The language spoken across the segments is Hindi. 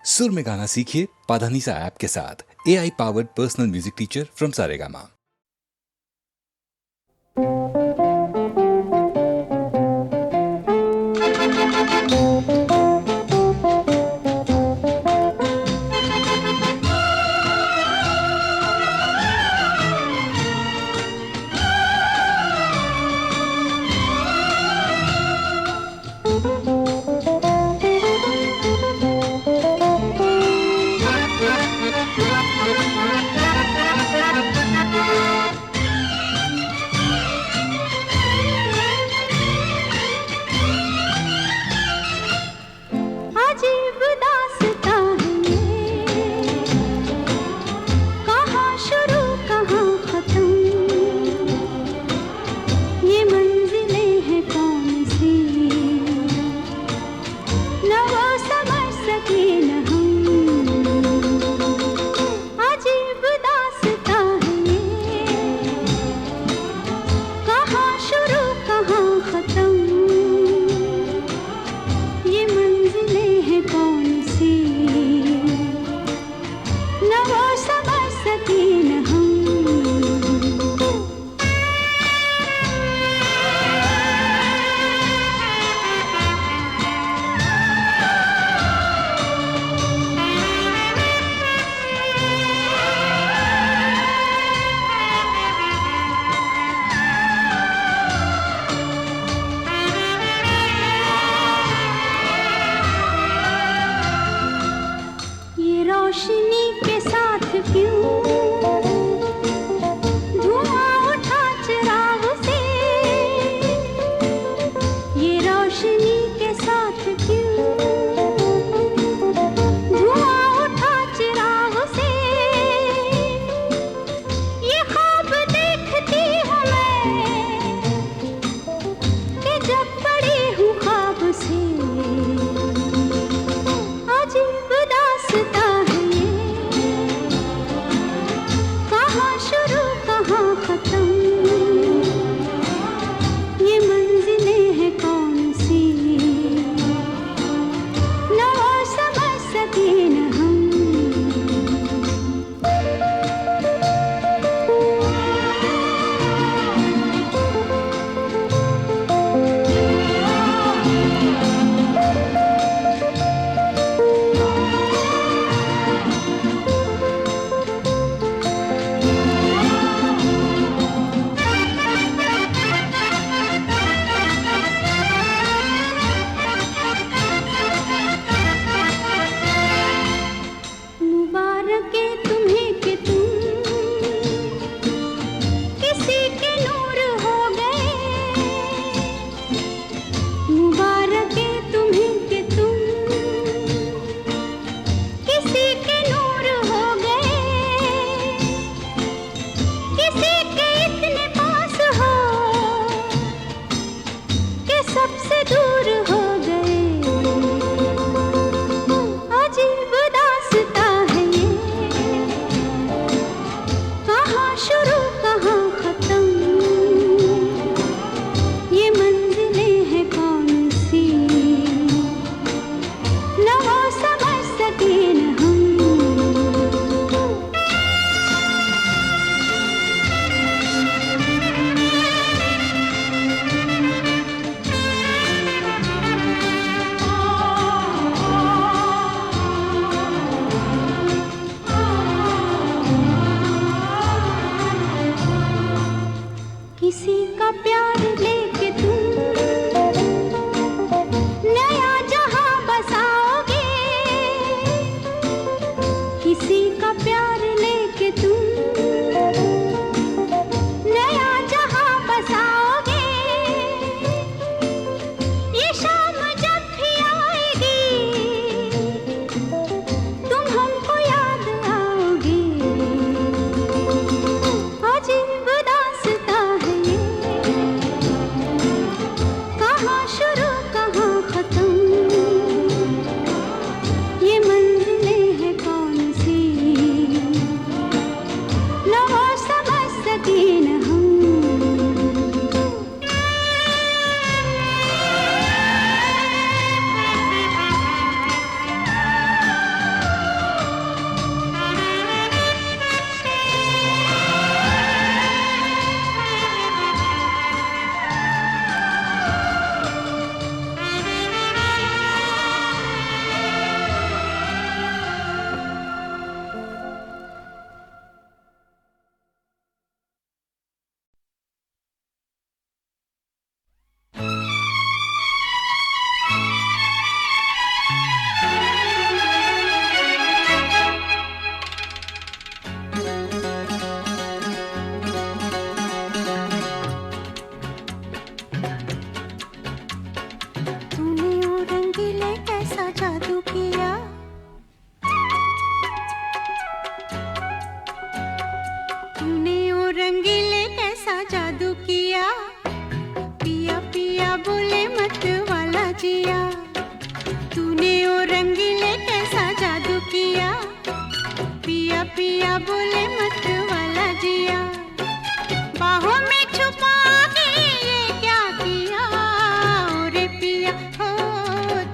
सुर में गाना सीखिए पाधानीसा ऐप के साथ। AI powered personal music teacher from Saregama. पिया बोले मत वाला जिया, बाहों में छुपा के ये क्या किया रे पिया, हो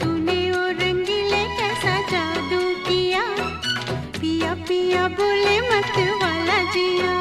तूने ओ रंगीले कैसा जादू किया, पिया पिया बोले मत वाला जिया।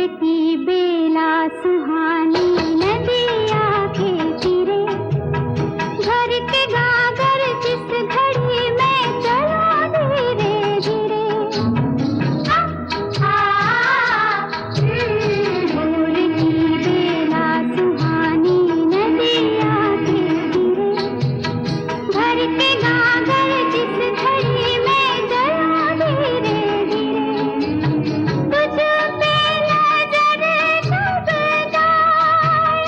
की बेला सुहानी नदिया के तीरे, घर के गागर जिस घड़ी में चलो धीरे धीरे। भोर की बेला सुहानी नदिया के तीरे, घर के गागर जिस घड़ी में चलो धीरे धीरे। तुझ पे नजर कब जाए,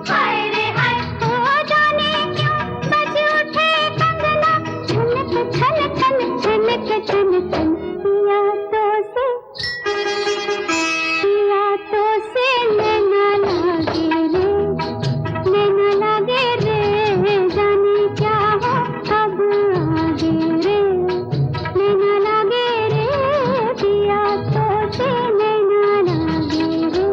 हाय रे हाय, हो जाने क्यों बज उठे कंगना, छनक छनक छनक छनक छन। पिया तो से नैना लागे रे, नैना लागे रे, जाने क्या हो अब आगे रे, नैना लागे रे, पिया तो से नैना लागे रे।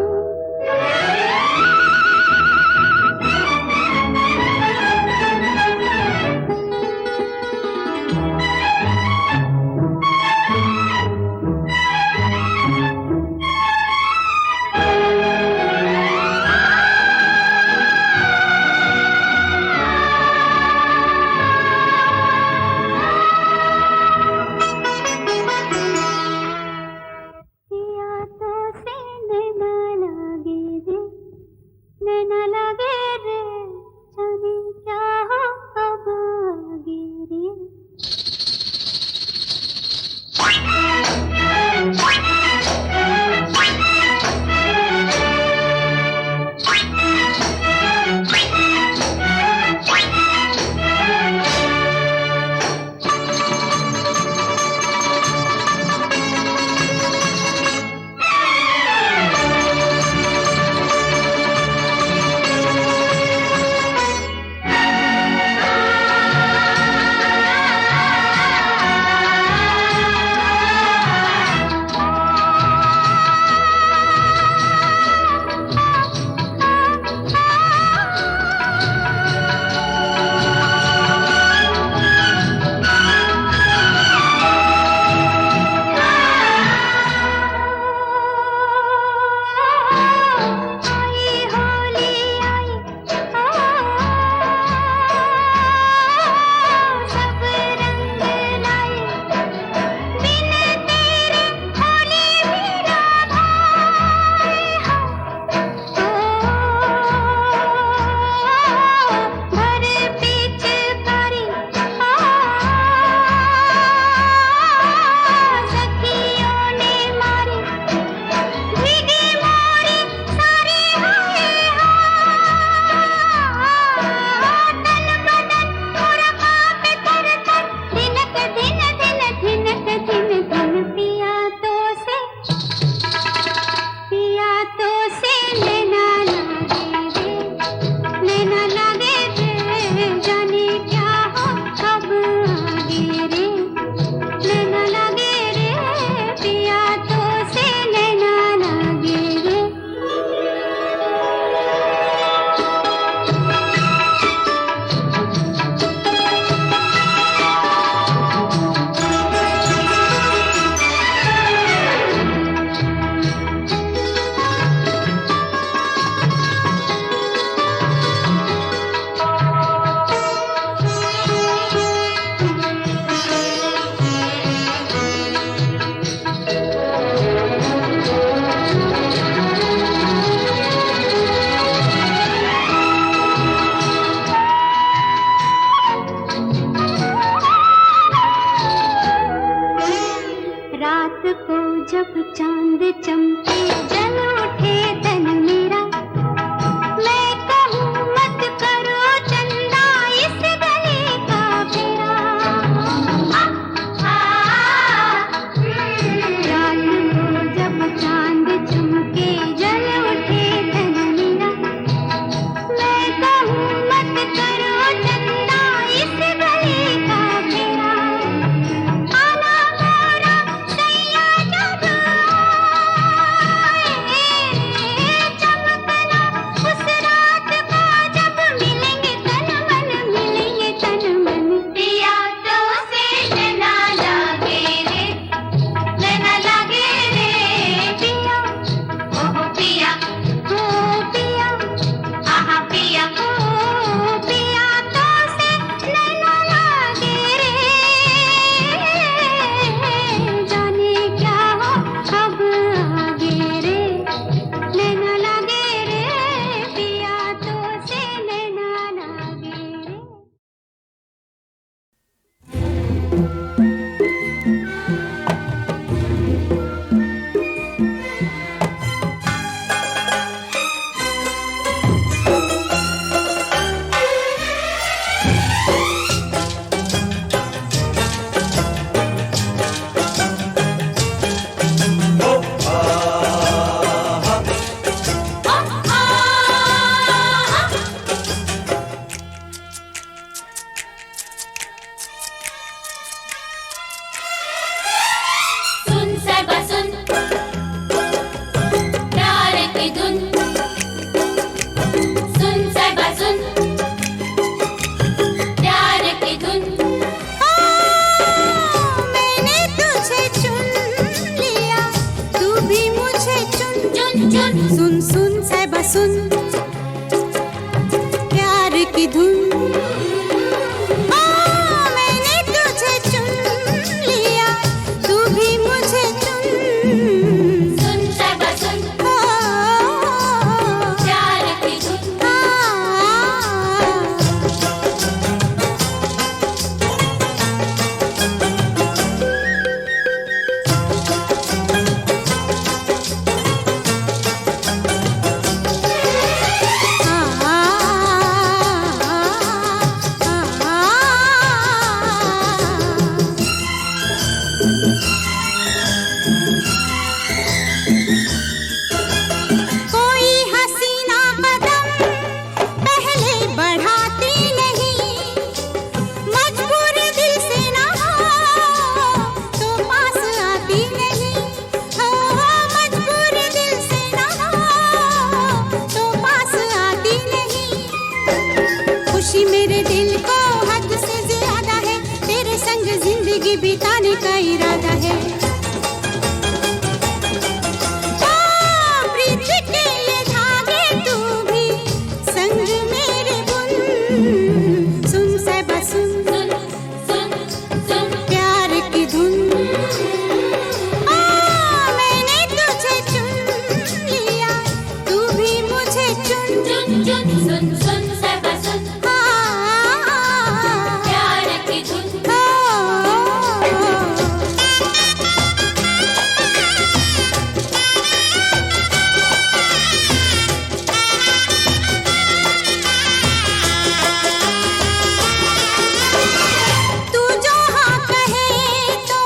पिया तो से नैना लागे रे, नैना लागे रे, जाने क्या हो अब आगे रे। आई होली आई, सब रंग लाए, बिन तेरे होली भी ना भाए। भर पिचकारी सखियों ने मारी, भीगी मोरी सारी हाय तन बदन पूरा कांपे थर थर, धिनक धिन धिन धिनक धिन धिन। पिया तो से नैना लागे रे, नैना लागे रे, जाने क्या हो कब आगे रे, नैना लागे रे, पिया तो से नैना लागे रे। रात को जब चांद चमके जल उठे तन मेरा, मैं कहूँ मत करो चंदा इस गले का फेरा। रात को जब चांद चमके जल उठे तन मेरा, मैं कहूँ मत करो चंदा इस गले का फेरा। आना मोरा सैया जब आए, की धुन सुन साहिबा सुन प्यार की धुन मैंने तुझे चुन लिया तू भी मुझे चुन चुन चुन सुन सुन साहिबा सुन प्यार की धुन मैंने तुझे चुन लिया तू भी मुझे चुन सुन साहिबा सुन प्यार की धुन कोई हसीना कदम पहले बढ़ाती नहीं मजबूर दिल से ना हो तो पास आती नहीं हो मजबूर दिल से ना हो तो पास आती नहीं खुशी मेरे दिल को हद से ज्यादा है तेरे संग जिंदगी बिताने का इरादा है प्रीत के ये धागे तू भी संग मेरे बुन सुन साहिबा सुन सुन सुन सुन प्यार की धुन मैंने तुझे चुन लिया तू भी मुझे चुन चुन चुन सुन सुन साहिबा सुन प्यार की धुन तू जो हाँ कहे तो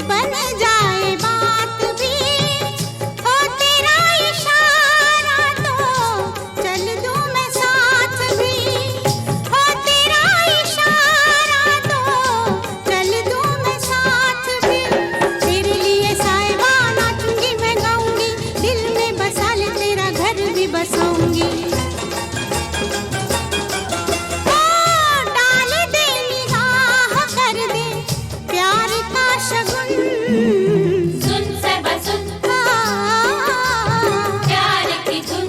बन जाए बात भी हो तेरा इशारा तो चल दूं मैं साथ भी हो तेरा इशारा तो चल दूं मैं साथ भी तेरे लिए साहिबा नाचूंगी मैं गाऊंगी दिल में बसा ले तेरा घर भी बसाऊंगी डाल दे निगाह कर दे प्यार का शगुन सुन साहिबा सुन प्यार की धुन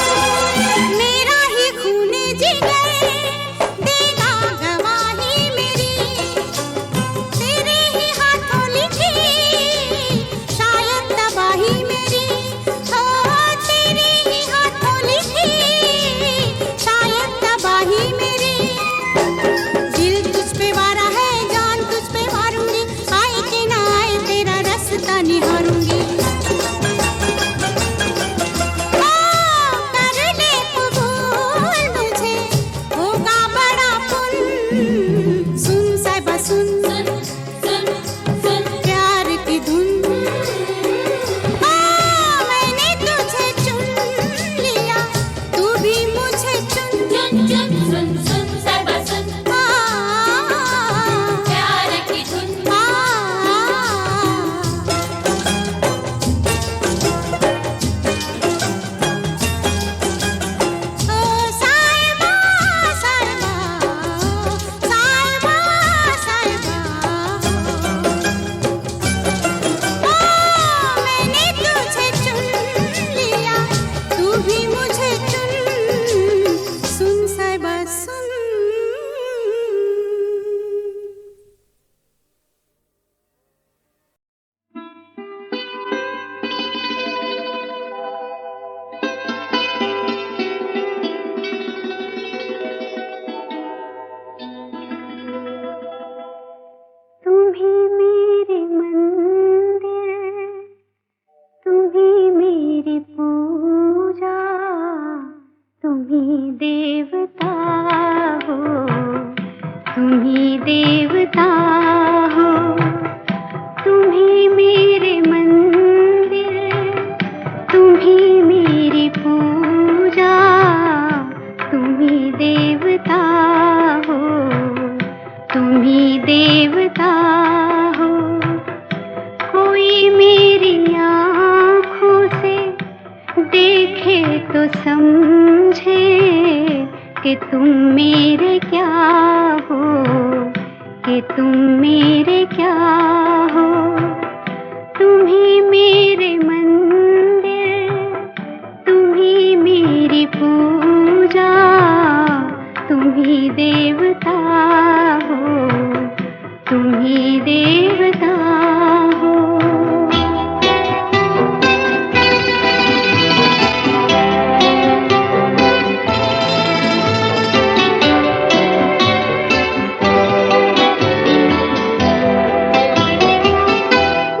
मेरा ही खून जिगर देगा गवाही मेरी तेरे ही हाथों लिखी शायद तबाही मेरी हो तेरे ही हाथों लिखी शायद तबाही मेरी दिल तुझ पे वारा है जान तुझ पे मारूंगी आए कि ना आए तेरा रास्ता निहारूंगी कर ले कबूल मुझे होगा बड़ा पुन सुन साहिबा सुन सुन सुन सुन प्यार की धुन मैंने तुझे चुन लिया तू भी मुझे चुन चुन चुन सुन सुन साहिबा सुन प्यार की धुन साहिबा साहिबा साहिबा साहिबा मैंने तुझे चुन लिया तू भी मुझे चुन सुन साहिबा तुम ही देवता हो, तुम ही देवता हो, तुम ही मेरे मंदिर, तुम ही मेरी पूजा, तुम ही देवता हो, तुम ही देवता हो। कोई मेरी आँखों से देखे तो समझे कि तुम मेरे क्या हो, कि तुम मेरे क्या हो। तुम ही मेरे मंदिर, तुम ही मेरी पूजा, तुम ही देवता हो, तुम ही देवता हो।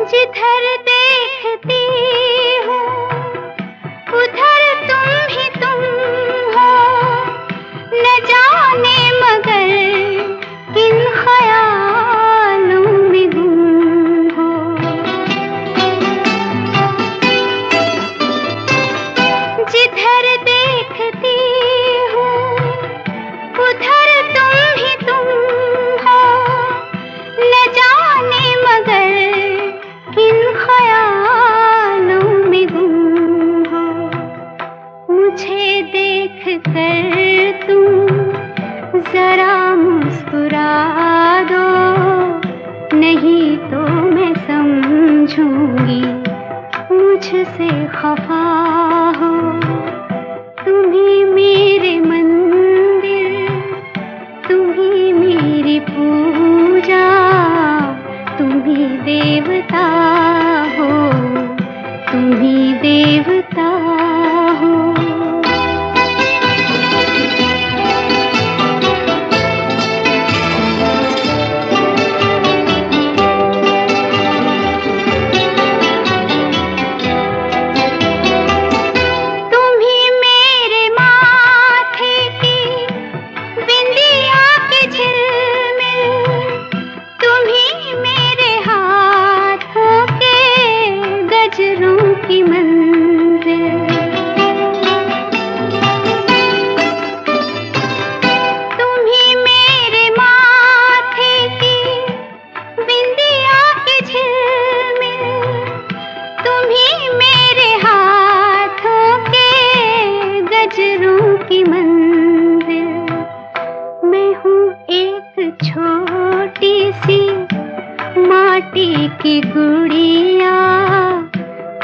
जिधर देखती हूँ उधर तुम ही तुम हो, न जाने मगर किन ख्यालों में गुम हो। जिधर देखती हूँ उधर तुम ही तुम हो, न जाने मगर किन ख्यालों में गुम हो। मुझे देख कर तुम जरा मुस्कुरा दो, नहीं तो मैं समझूंगी मुझसे खफा हो। तुम ही मेरे मंदिर, तुम ही मेरी पूजा, तुम ही देवता हो, तुम ही देवता हो। तुम ही मेरे माथे की बिंदिया की झिलमिल, तुम ही मेरे हाथों के गजरों की मंजिल। तुम ही मेरे माथे की बिंदिया की झिलमिल, तुम ही मेरे हाथों के गजरों की मंजिल। मैं हूँ एक छोटी सी माटी की गुड़िया,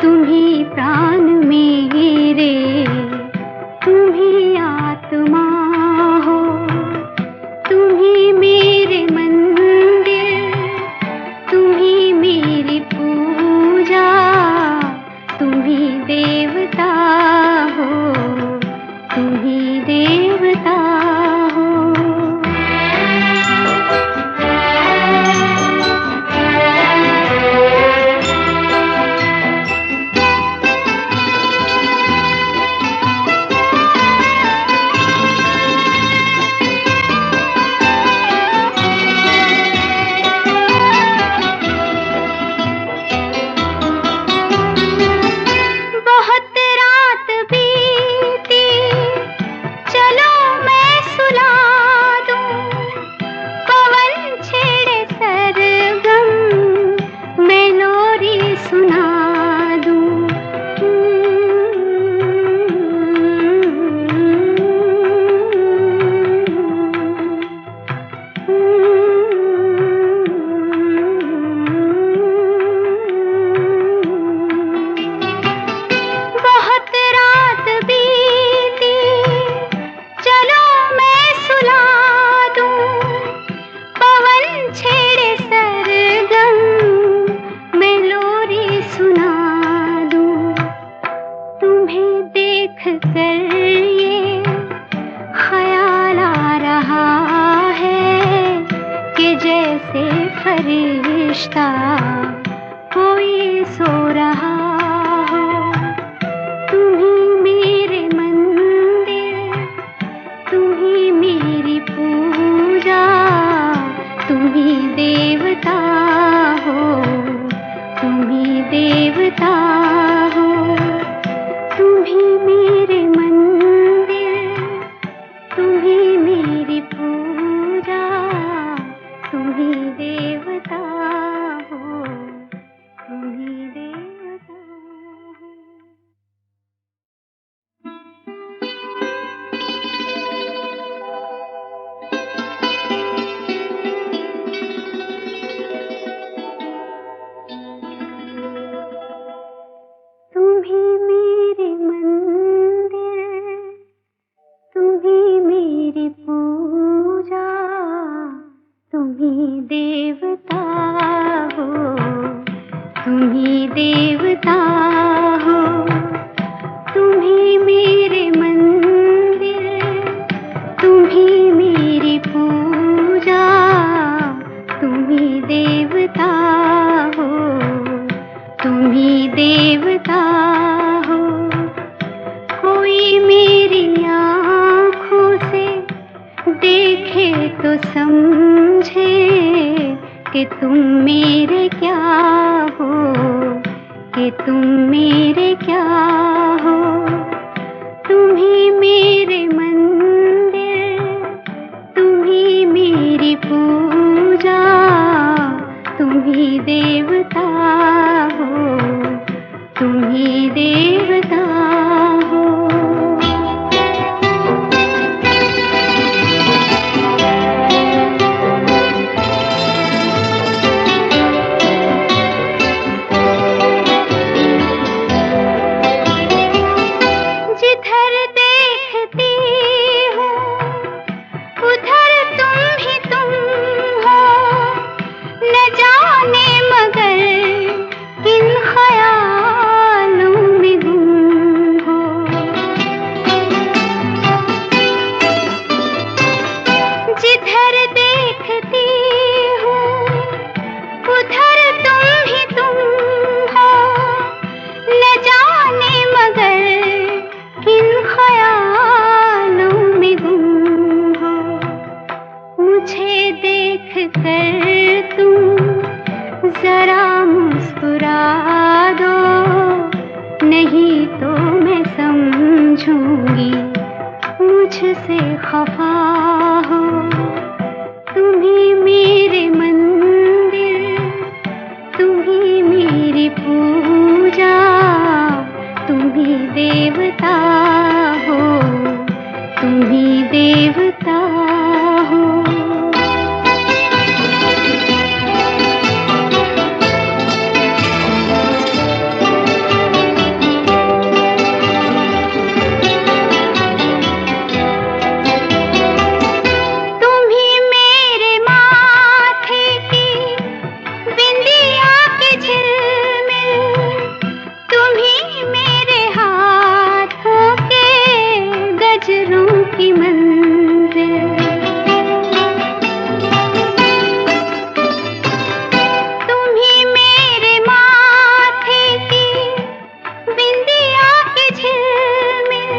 तुम ही प्राण मेरे, तुम ही आत्मा हो। तुम ही मेरे मंदिर, तुम ही मेरी पूजा, तुम ही देवता हो, तुम ही देवता हो। बहुत रात बीती, चलो मैं सुला दूं, पवन छेड़े सरगम, मैं लोरी सुना दूं। बहुत रात बीती, चलो मैं सुला दूं, पवन छेड़े सरगम, मैं लोरी सुना दूं। तुम्हें देख कर ये ख्याल आ रहा है कि जैसे फरिश्ता कोई सो रहा हो। तुम ही मेरे मंदिर, मेरी पूजा, तुम ही देवता हो, तुम ही देवता हो। तुम ही मेरे मंदिर, तुम ही मेरी पूजा, तुम ही देवता हो, तुम ही देवता हो। कोई मेरी आँखों से देखे तो समझे कि तुम मेरे क्या हो, कि तुम मेरे क्या हो। तुम ही मेरे मंदिर, तुम ही मेरी पूजा, तुम ही देवता हो, तुम ही देवता हो। जिधर देखती हूँ उधर तुम ही तुम हो, न जाने मगर किन ख्यालों में गुम हो। जिधर देखती हूँ उधर तुम ही तुम हो, न जाने मगर किन ख्यालों में गुम हो। मुझे देख कर तुम जरा मुस्कुरा दो, नहीं तो मैं समझूंगी मुझसे खफा हो। तुम ही मेरे मंदिर, तुम ही मेरी पूजा, तुम ही देवता हो, तुम ही देवता हो। तुम ही मेरे माथे की बिंदिया की झिलमिल, तुम ही मेरे हाथों के गजरों की मंजिल। तुम ही मेरे माथे की बिंदिया की झिलमिल,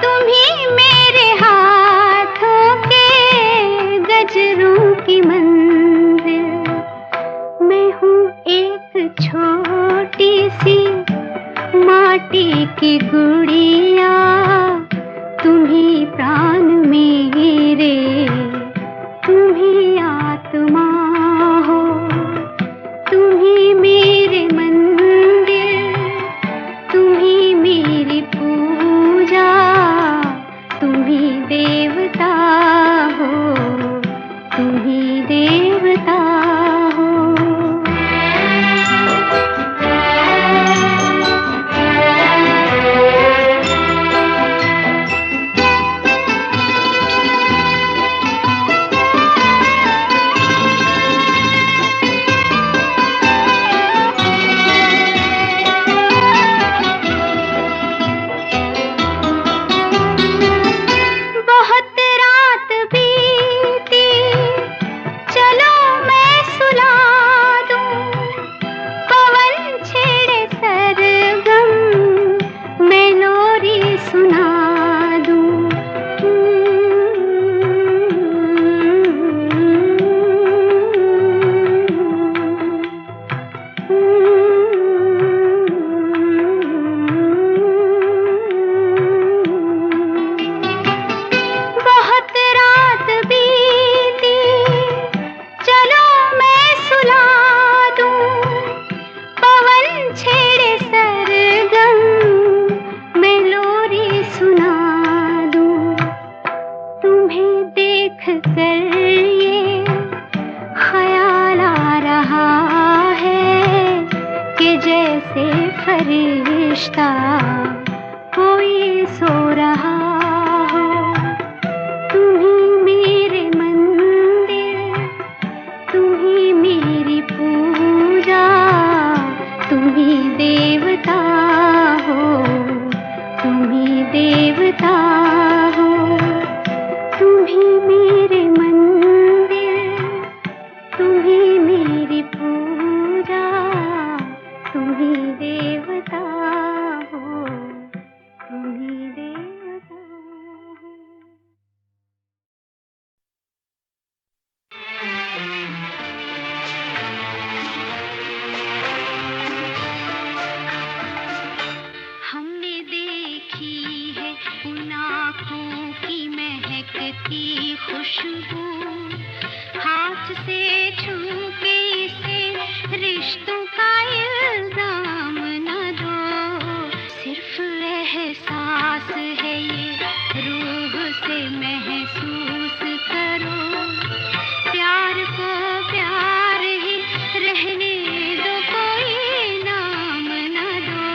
तुम ही मेरे हाथों के गजरों की मंजिल। मैं हूँ एक छोटी सी माटी की गुड़िया, तुम ही प्राण मेरे, तुम ही आत्मा हो। तुम ही मेरे मंदिर, तुम ही मेरी पूजा, तुम ही देवता हो, तुम ही देवता आँखों की महकती खुशबू, हाथ से छू के इसे रिश्तों का इल्जाम न दो। सिर्फ एहसास है ये, रूह से महसूस करो। प्यार को प्यार ही रहने दो, कोई नाम न दो।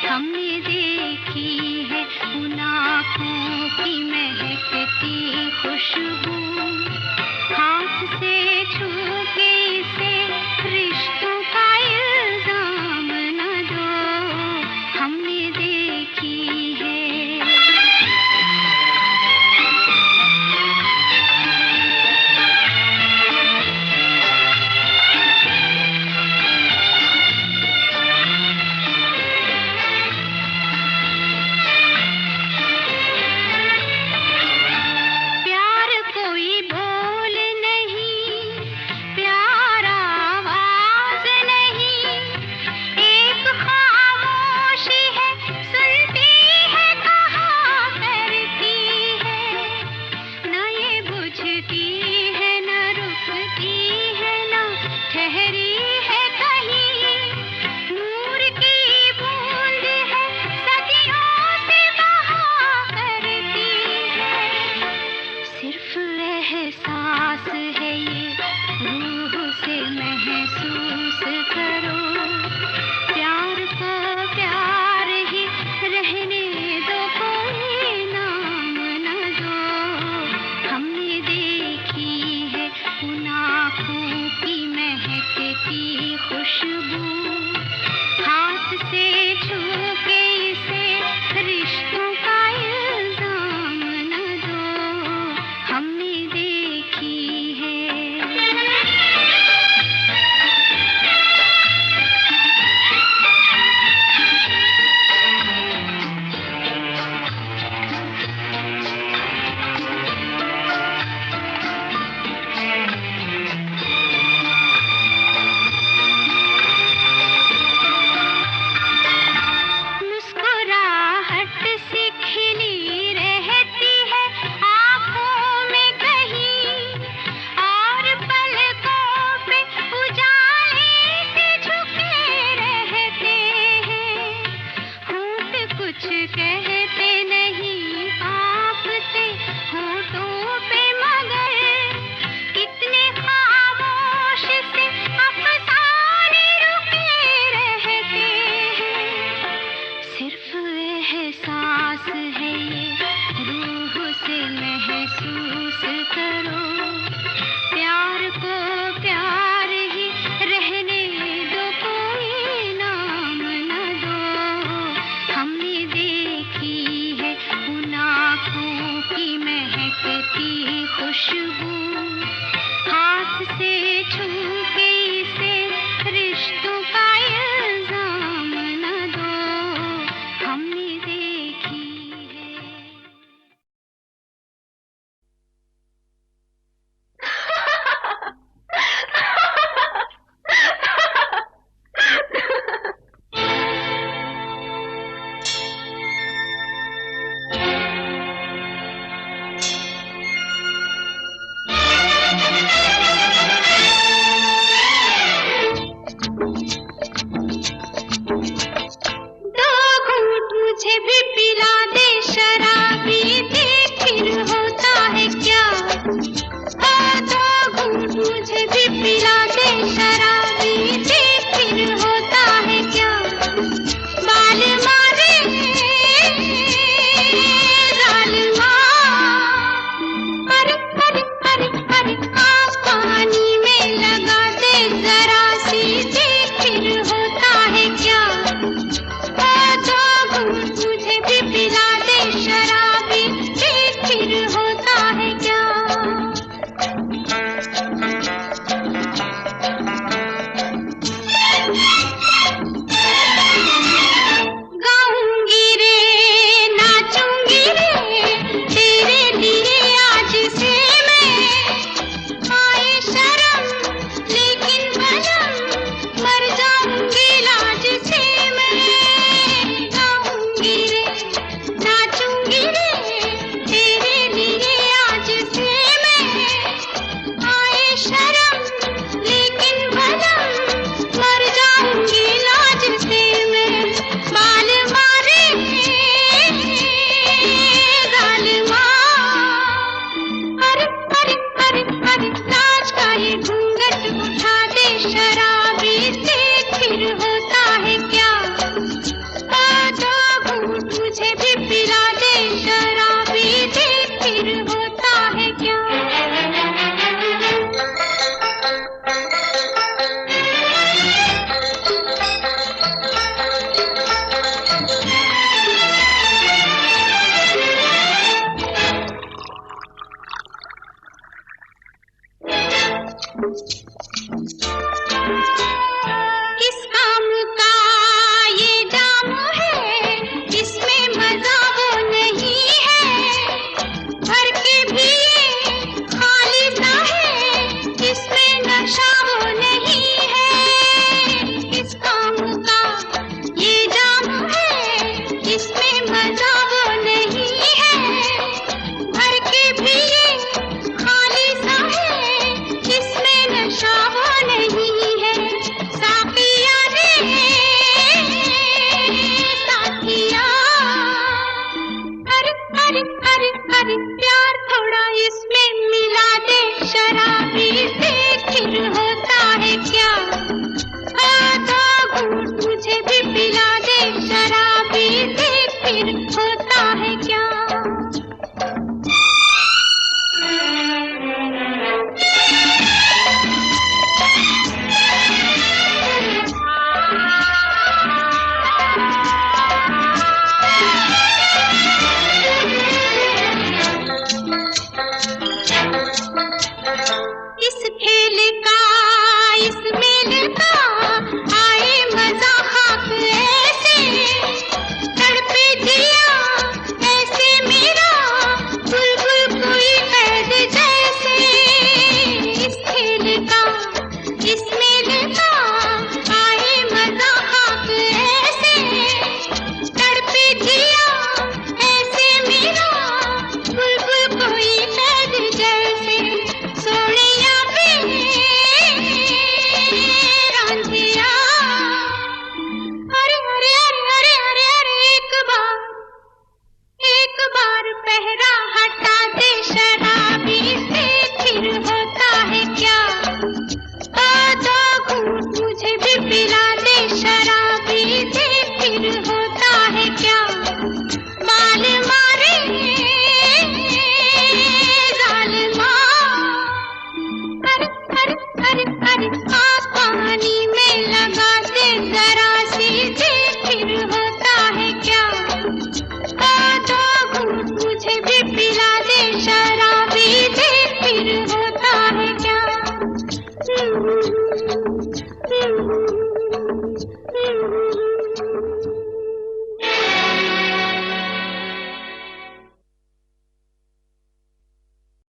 हमने देखी है उन आँखों की महकती खुशबू, हाथ से छू के इसे रिश्तों का इल्जाम न दो। हमने देखी है। प्यार कोई बोल नहीं, प्यार आवाज नहीं, एक खामोशी है, सुनती है, कहा करती है। न ये बुझती है, न रुकती है, न ठहरी है कहीं। नूर की बूंद है, सदियों से बहा करती है। सिर्फ एहसास है ये, रूह से महसूस करो। प्यार को प्यार ही रहने दो, कोई नाम न दो। हमने देखी है उन आँखों की महकती खुशबू, हाथ से छू के इसे रिश्तों का इल्जाम न दो। हमने देखी है। मुस्कुराहट सी खिली रहती है आँखों में कहीं, और पलकों पे उजाले से झुके रहते हैं। होंठ कुछ कहते नहीं, कांपते होठों पे, मगर कितने खामोश से अफसाने रुके रहते हैं। सिर्फ एहसास है ये, रूह से महसूस करो। प्यार को प्यार ही रहने दो, कोई नाम न दो। हमने देखी है उन आँखों की महकती खुशबू, हाथ से छू के इसे रिश्तों का इल्जाम न दो। हमने देखी है। अरे प्यार थोड़ा इसमें मिला दे, शराबी से फिर होता है क्या? आधा घूंट मुझे भी पिला दे, शराबी से फिर होता है क्या? इस खेल का, इस मेल का आए मजा खाक ऐसे, तड़पे जिया ऐसे मेरा बुलबुल कोई कैद जैसे। इस खेल का, इस मेल का आए मजा खाक ऐसे, तड़पे जिया ऐसे मेरा बुलबुल कोई कैद जैसे। सोनिया वे रांझिया, अरे अरे अरे अरे अरे अरे एक बार पहरा हटा दे, शराबी से फिर होता है क्या? आधा घूंट मुझे भी पिला दे, शराबी से फिर होता है क्या? बाल मारे जालिमा, अरे अरे अरे अरे पानी में लगा दे जरा सीधे, फिर होता है क्या? आधा घूंट मुझे भी पिला दे,